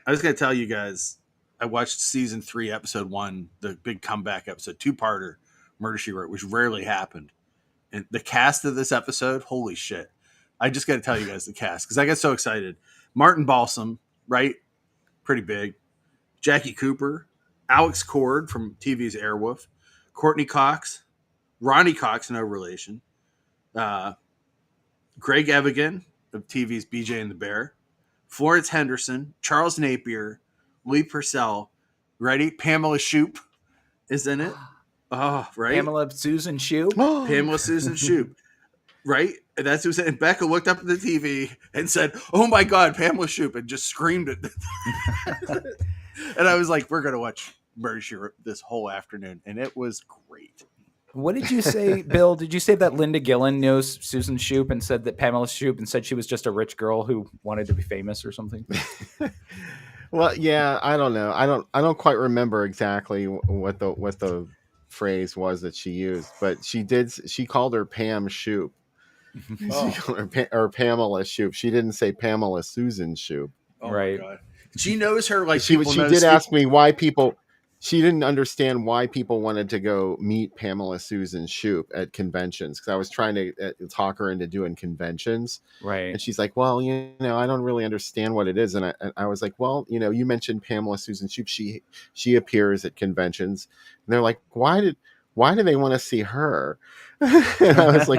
I was going to tell you guys, I watched season 3, episode 1, the big comeback episode, 2-parter, Murder, She Wrote, which rarely happened. And the cast of this episode, holy shit. I just got to tell you guys the cast because I got so excited. Martin Balsam, right? Pretty big. Jackie Cooper, Alex Cord from TV's Airwolf, Courtney Cox, Ronnie Cox, no relation, Greg Evigan of TV's BJ and the Bear, Florence Henderson, Charles Napier, Lee Purcell, ready? Pamela Shoop is in it. Oh, right. Pamela Susan Shoop. Pamela Susan Shoop. Right? And that's who said. And Becca looked up at the TV and said, "Oh my God, Pamela Shoop," and just screamed it. And I was like, "We're gonna watch Murder, She Wrote this whole afternoon," and it was great. What did you say, Bill? Did you say that Linda Gillen knows Susan Shoop and said that Pamela Shoop and said she was just a rich girl who wanted to be famous or something? Well, yeah, I don't know. I don't quite remember exactly what the phrase was that she used, but she called her Pam Shoop. She called her or Pamela Shoop. She didn't say Pamela Susan Shoop. Oh right. My God. She knows her like she did ask me why people. She didn't understand why people wanted to go meet Pamela Susan Shoop at conventions because I was trying to talk her into doing conventions. Right. And she's like, well, I don't really understand what it is. And I was like, well, you mentioned Pamela Susan Shoop. She appears at conventions. And they're like, why do they want to see her? And I was like,